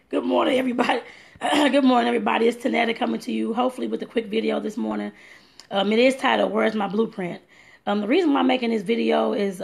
Good morning, everybody. Good morning, everybody. It's Tonetta coming to you, hopefully with a quick video this morning. It is titled, Where's My Blueprint? The reason why I'm making this video is,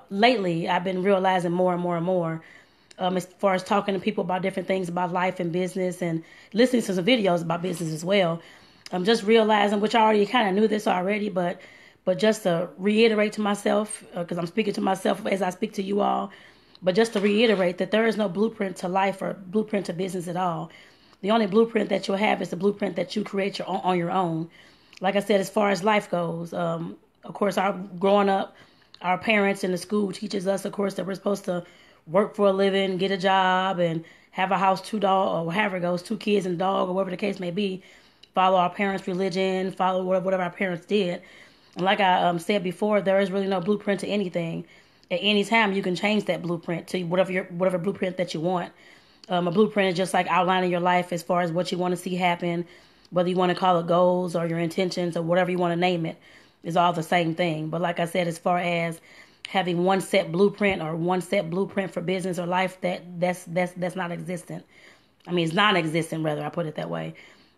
lately I've been realizing more and more and more, as far as talking to people about different things about life and business and listening to some videos about business as well. I'm just realizing, which I already kind of knew this already, but just to reiterate to myself, because I'm speaking to myself as I speak to you all, but just to reiterate that there is no blueprint to life or blueprint to business at all. The only blueprint that you'll have is the blueprint that you create on your own. Like I said, as far as life goes, of course, our growing up, our parents in the school teaches us, of course, that we're supposed to work for a living, get a job, and have a house, two dog, or however it goes, two kids and a dog, or whatever the case may be. Follow our parents' religion, follow whatever our parents did. And like I said before, there is really no blueprint to anything. At any time, you can change that blueprint to whatever blueprint that you want. A blueprint is just like outlining your life as far as what you want to see happen, whether you want to call it goals or your intentions or whatever you want to name it, is all the same thing. But like I said, as far as having one set blueprint or one set blueprint for business or life, that's not existent. I mean, it's non-existent, rather. I put it that way.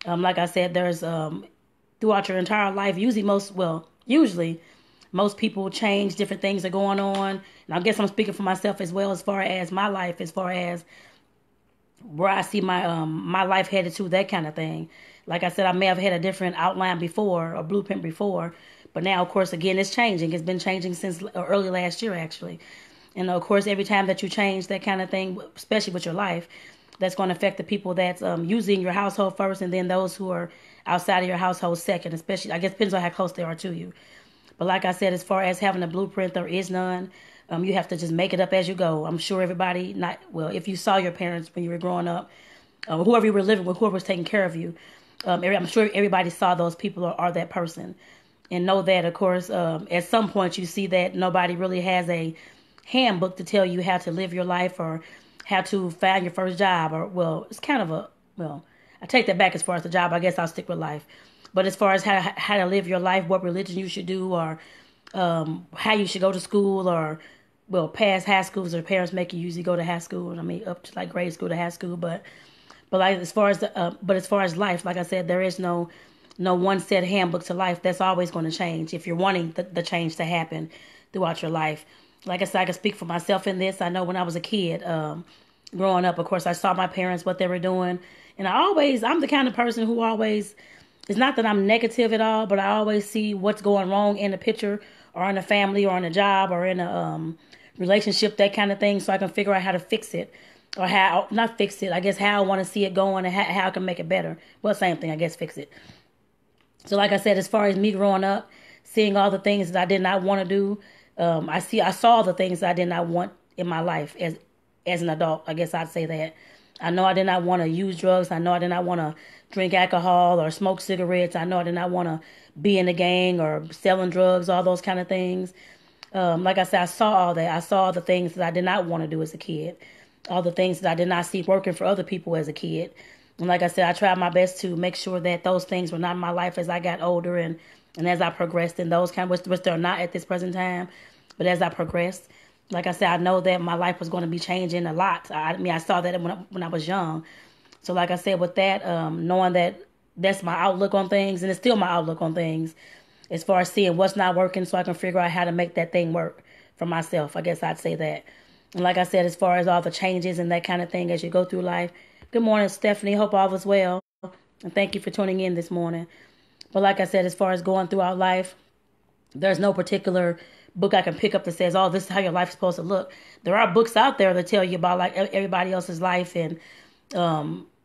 Like I said, there's throughout your entire life, usually most people change, different things are going on. And I guess I'm speaking for myself as well, as far as my life, as far as where I see my life headed to, that kind of thing. Like I said, I may have had a different outline before, or blueprint before, but now, of course, again, it's changing. It's been changing since early last year, actually. And of course, every time that you change that kind of thing, especially with your life, that's going to affect the people that's using your household first, and then those who are outside of your household second, especially, I guess, depends on how close they are to you. But like I said, as far as having a blueprint, there is none. You have to just make it up as you go. I'm sure everybody, if you saw your parents when you were growing up, whoever you were living with, whoever was taking care of you, I'm sure everybody saw those people or are that person. And know that, of course, at some point you see that nobody really has a handbook to tell you how to live your life or how to find your first job. It's kind of I take that back as far as the job. I guess I'll stick with life. But as far as how to live your life, what religion you should do, or how you should go to school, or past high schools, or parents make you usually go to high school. I mean, up to like grade school to high school. But like as far as life, like I said, there is no one set handbook to life. That's always going to change if you're wanting the change to happen throughout your life. Like I said, I can speak for myself in this. I know when I was a kid, growing up, of course, I saw my parents, what they were doing, and I'm the kind of person who always. It's not that I'm negative at all, but I always see what's going wrong in the picture or in a family or in a job or in a relationship, that kind of thing, so I can figure out how to fix it or not fix it, I guess how I want to see it going and how I can make it better. Well, same thing, I guess, fix it. So like I said, as far as me growing up, seeing all the things that I did not want to do, I saw the things that I did not want in my life as an adult. I guess I'd say that. I know I did not want to use drugs. I know I did not want to drink alcohol or smoke cigarettes. I know I did not want to be in a gang or selling drugs, all those kind of things. Like I said, I saw all that. I saw the things that I did not want to do as a kid, all the things that I did not see working for other people as a kid. And like I said, I tried my best to make sure that those things were not in my life as I got older and as I progressed in those kind of, which they're not at this present time. But as I progressed, like I said, I know that my life was going to be changing a lot. I saw that when I was young. So like I said, with that, knowing that that's my outlook on things, and it's still my outlook on things, as far as seeing what's not working so I can figure out how to make that thing work for myself. I guess I'd say that. And like I said, as far as all the changes and that kind of thing as you go through life. Good morning, Stephanie. Hope all is well. And thank you for tuning in this morning. But like I said, as far as going throughout life, there's no particular book I can pick up that says, oh, this is how your life's supposed to look. There are books out there that tell you about like everybody else's life and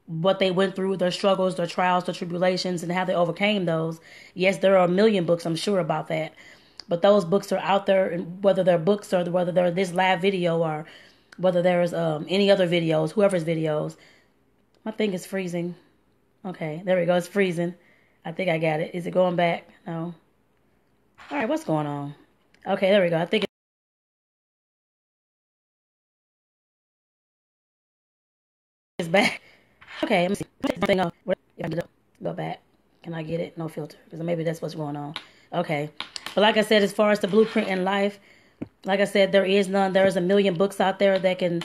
what they went through, their struggles, their trials, their tribulations, and how they overcame those. Yes, there are a million books, I'm sure, about that. But those books are out there, and whether they're books or whether they're this live video or whether there's any other videos, whoever's videos. My thing is freezing. Okay, there we go. It's freezing. I think I got it. Is it going back? No. All right, what's going on? Okay, there we go. I think it's back. Okay, let me see. Thing off. Go back. Can I get it? No filter. Because maybe that's what's going on. Okay. But like I said, as far as the blueprint in life, like I said, there is none. There is a million books out there that can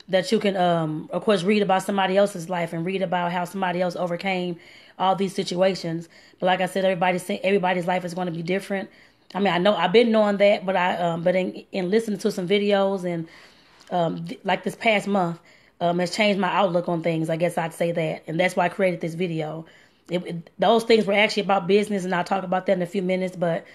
that you can, of course, read about somebody else's life and read about how somebody else overcame all these situations. But like I said, everybody's life is going to be different. I mean, I know I've been knowing that, but but in listening to some videos and like this past month, has changed my outlook on things. I guess I'd say that, and that's why I created this video. Those things were actually about business, and I'll talk about that in a few minutes. But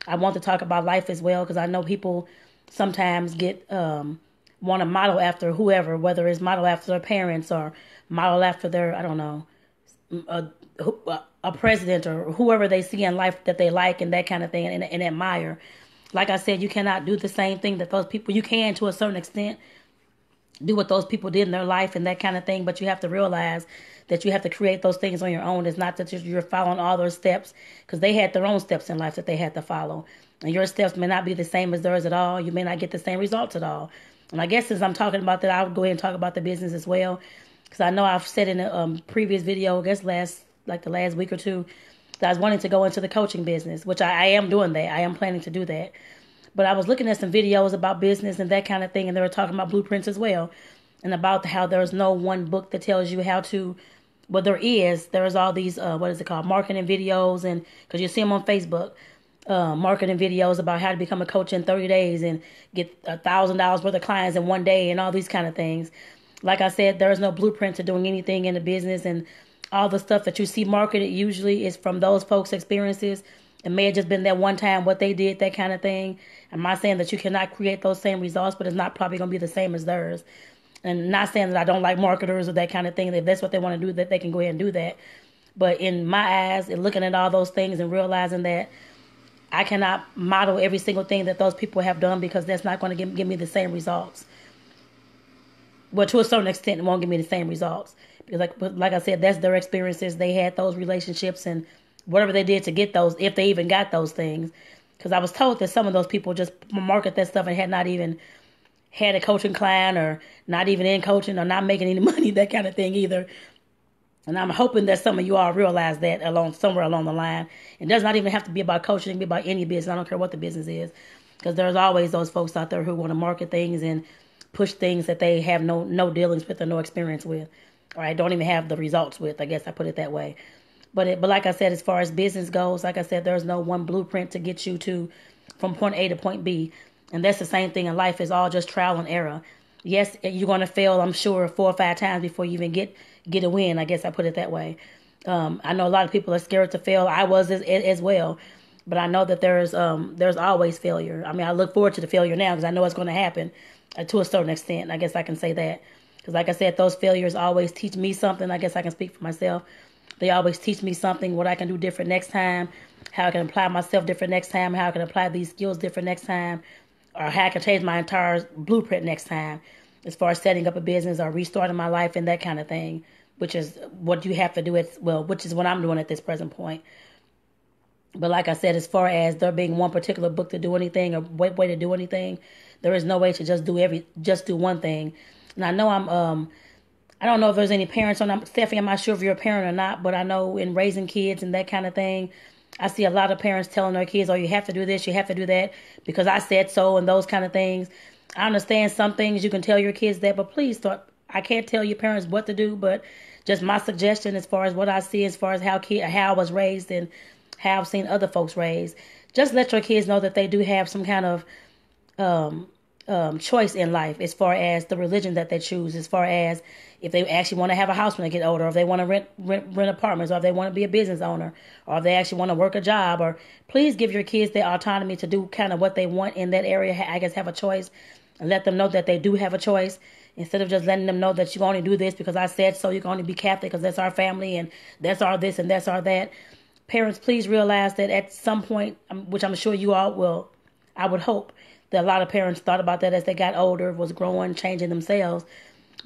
I want to talk about life as well, because I know people sometimes get want to model after whoever, whether it's model after their parents or model after their, I don't know, a president or whoever they see in life that they like and that kind of thing, and admire. Like I said, you cannot do the same thing that those people, you can to a certain extent do what those people did in their life and that kind of thing, but you have to realize that you have to create those things on your own. It's not that you're following all those steps, because they had their own steps in life that they had to follow, and your steps may not be the same as theirs at all. You may not get the same results at all. And I guess since I'm talking about that, I would go ahead and talk about the business as well, because I know I've said in a previous video, I guess the last week or two, that I was wanting to go into the coaching business, which I am doing that. I am planning to do that. But I was looking at some videos about business and that kind of thing, and they were talking about blueprints as well, and about how there's no one book that tells you how to. Well, there's all these marketing videos, and because you see them on Facebook, marketing videos about how to become a coach in 30 days and get $1,000 worth of clients in one day and all these kind of things. Like I said, there is no blueprint to doing anything in the business, and all the stuff that you see marketed usually is from those folks' experiences. It may have just been that one time what they did, that kind of thing. I'm not saying that you cannot create those same results, but it's not probably going to be the same as theirs. And not saying that I don't like marketers or that kind of thing. If that's what they want to do, that they can go ahead and do that. But in my eyes, and looking at all those things and realizing that I cannot model every single thing that those people have done, because that's not going to give me the same results. Well, to a certain extent, it won't give me the same results. Because like I said, that's their experiences. They had those relationships and whatever they did to get those, if they even got those things. Because I was told that some of those people just market that stuff and had not even had a coaching client, or not even in coaching, or not making any money, that kind of thing either. And I'm hoping that some of you all realize that somewhere along the line. It does not even have to be about coaching. It can be about any business. I don't care what the business is. Because there's always those folks out there who want to market things and push things that they have no dealings with or no experience with. Or I don't even have the results with. I guess I put it that way. But like I said, as far as business goes, like I said, there's no one blueprint to get you from point A to point B. And that's the same thing in life. It's all just trial and error. Yes, you're going to fail, I'm sure, 4 or 5 times before you even get a win. I guess I put it that way. I know a lot of people are scared to fail. I was as well. But I know that there's always failure. I mean, I look forward to the failure now, because I know it's going to happen to a certain extent. I guess I can say that. Because like I said, those failures always teach me something. I guess I can speak for myself. They always teach me something, what I can do different next time, how I can apply myself different next time, how I can apply these skills different next time, or how I can change my entire blueprint next time, as far as setting up a business or restarting my life and that kind of thing, which is what you have to do which is what I'm doing at this present point. But like I said, as far as there being one particular book to do anything or way to do anything, there is no way to just do one thing. And I know I don't know if there's any parents on. Stephanie, I'm not sure if you're a parent or not, but I know in raising kids and that kind of thing, I see a lot of parents telling their kids, oh, you have to do this, you have to do that, because I said so, and those kind of things. I understand some things you can tell your kids that, but please I can't tell your parents what to do, but just my suggestion as far as what I see, as far as how I was raised and how I've seen other folks raised. Just let your kids know that they do have some kind of choice in life, as far as the religion that they choose, as far as if they actually want to have a house when they get older, or if they want to rent apartments, or if they want to be a business owner, or if they actually want to work a job. Or please give your kids the autonomy to do kind of what they want in that area. I guess have a choice, and let them know that they do have a choice, instead of just letting them know that you only do this because I said so. You can only be Catholic because that's our family and that's our this and that's our that. Parents, please realize that at some point, which I'm sure you all will, I would hope that a lot of parents thought about that as they got older, was growing, changing themselves.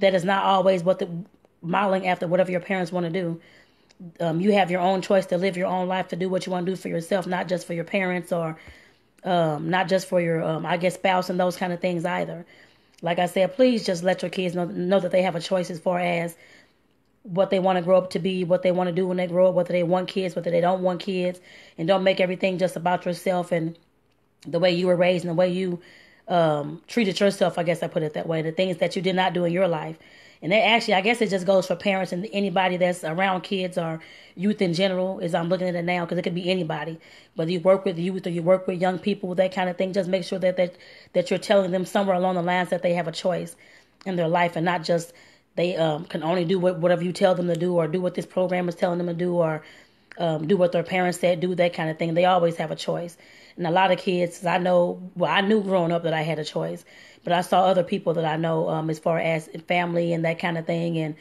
That is not always modeling after whatever your parents want to do. You have your own choice to live your own life, to do what you want to do for yourself, not just for your parents, or not just for your, spouse and those kind of things either. Like I said, please just let your kids know that they have a choice as far as what they want to grow up to be, what they want to do when they grow up, whether they want kids, whether they don't want kids, and don't make everything just about yourself and the way you were raised and the way you treated yourself, I guess I put it that way, the things that you did not do in your life. And that actually, I guess it just goes for parents and anybody that's around kids or youth in general, as I'm looking at it now, because it could be anybody. Whether you work with youth or you work with young people, that kind of thing, just make sure that you're telling them somewhere along the lines that they have a choice in their life and not just they can only do whatever you tell them to do or do what this program is telling them to do or do what their parents said, do that kind of thing. They always have a choice. And a lot of kids, I knew growing up that I had a choice, but I saw other people that I know as far as family and that kind of thing. And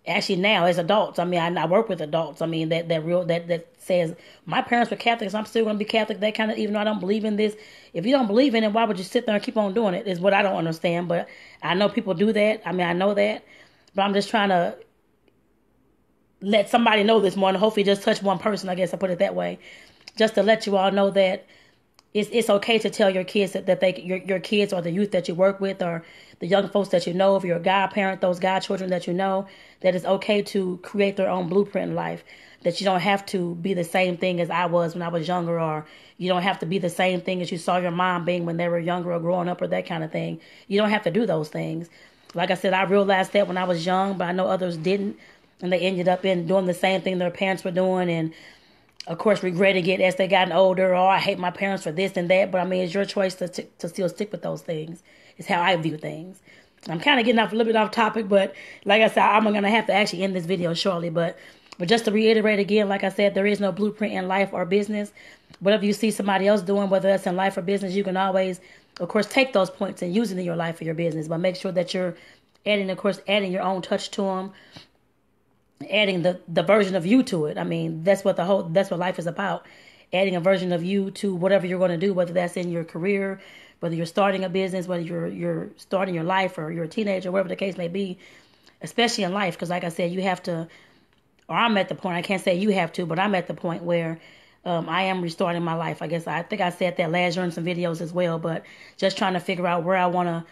actually now as adults, I mean, I work with adults. I mean, that says my parents were Catholics, I'm still going to be Catholic, that kind of, even though I don't believe in this. If you don't believe in it, why would you sit there and keep on doing it, is what I don't understand. But I know people do that. I mean, I know that, but I'm just trying to let somebody know this morning, hopefully just touch one person, I guess I put it that way, just to let you all know that it's okay to tell your kids that your kids or the youth that you work with or the young folks that you know, if you're a godparent, those godchildren that you know, that it's okay to create their own blueprint in life, that you don't have to be the same thing as I was when I was younger, or you don't have to be the same thing as you saw your mom being when they were younger or growing up or that kind of thing. You don't have to do those things. Like I said, I realized that when I was young, but I know others didn't, and they ended up in doing the same thing their parents were doing, and of course, regretting it as they gotten older. Oh, I hate my parents for this and that. But I mean, it's your choice to still stick with those things. It's how I view things. I'm kind of getting off a little bit off topic, but like I said, I'm going to have to actually end this video shortly. But just to reiterate again, like I said, there is no blueprint in life or business. Whatever you see somebody else doing, whether that's in life or business, you can always, of course, take those points and use it in your life or your business. But make sure that you're adding your own touch to them. Adding the version of you to it. I mean, that's what life is about. Adding a version of you to whatever you're going to do, whether that's in your career, whether you're starting a business, whether you're starting your life or you're a teenager, whatever the case may be, especially in life. Because like I said, you have to, or I'm at the point, I can't say you have to, but I'm at the point where I am restarting my life. I guess I think I said that last year in some videos as well, but just trying to figure out where I want to,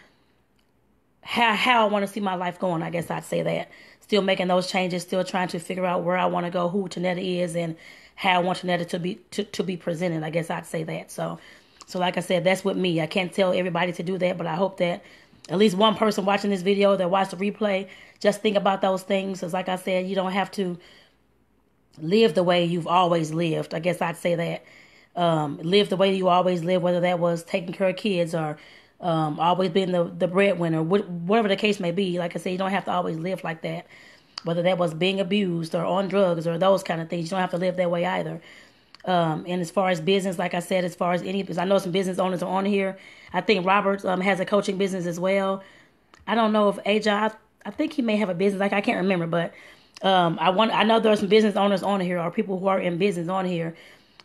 how I want to see my life going. I guess I'd say that. Still making those changes, still trying to figure out where I want to go, who Tonetta is, and how I want Tonetta to be presented. I guess I'd say that. So like I said, that's with me. I can't tell everybody to do that, but I hope that at least one person watching this video that watched the replay just think about those things. Because like I said, you don't have to live the way you've always lived. I guess I'd say that. Live the way you always lived, whether that was taking care of kids or always being the breadwinner, whatever the case may be. Like I said, you don't have to always live like that. Whether that was being abused or on drugs or those kind of things, you don't have to live that way either. And as far as business, like I said, as far as because I know some business owners are on here. I think Robert has a coaching business as well. I don't know if AJ, I think he may have a business. Like I can't remember, but I know there are some business owners on here or people who are in business on here.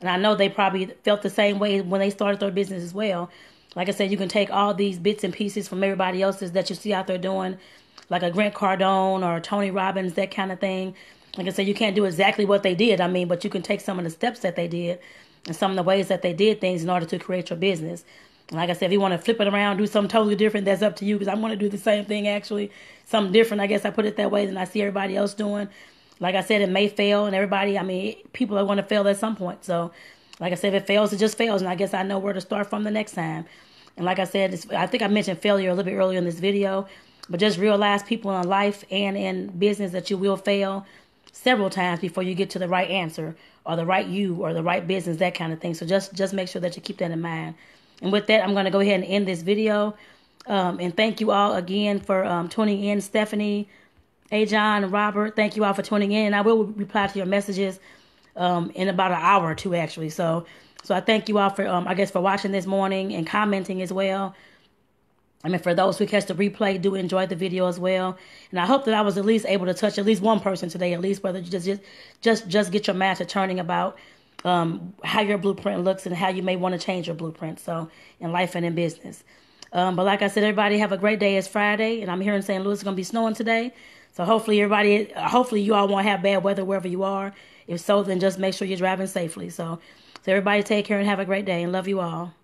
And I know they probably felt the same way when they started their business as well. Like I said, you can take all these bits and pieces from everybody else's that you see out there doing, like a Grant Cardone or Tony Robbins, that kind of thing. Like I said, you can't do exactly what they did, but you can take some of the steps that they did and some of the ways that they did things in order to create your business. And like I said, if you want to flip it around, do something totally different, that's up to you, because I want to do the same thing, actually. Something different, I guess I put it that way, than I see everybody else doing. Like I said, it may fail, and people are going to fail at some point. So like I said, if it fails, it just fails. And I guess I know where to start from the next time. And like I said, I think I mentioned failure a little bit earlier in this video. But just realize, people, in life and in business, that you will fail several times before you get to the right answer or the right you or the right business, that kind of thing. So just make sure that you keep that in mind. And with that, I'm going to go ahead and end this video. And thank you all again for tuning in. Stephanie, Ajon, Robert, thank you all for tuning in. And I will reply to your messages in about an hour or two, actually. So I thank you all for, for watching this morning and commenting as well. For those who catch the replay, do enjoy the video as well. And I hope that I was at least able to touch at least one person today, at least, whether you just get your mind to turning about how your blueprint looks and how you may want to change your blueprint. So in life and in business. But like I said, everybody have a great day. It's Friday, and I'm here in St. Louis. It's going to be snowing today. So hopefully you all won't have bad weather wherever you are. If so, then just make sure you're driving safely. So everybody take care and have a great day, and love you all.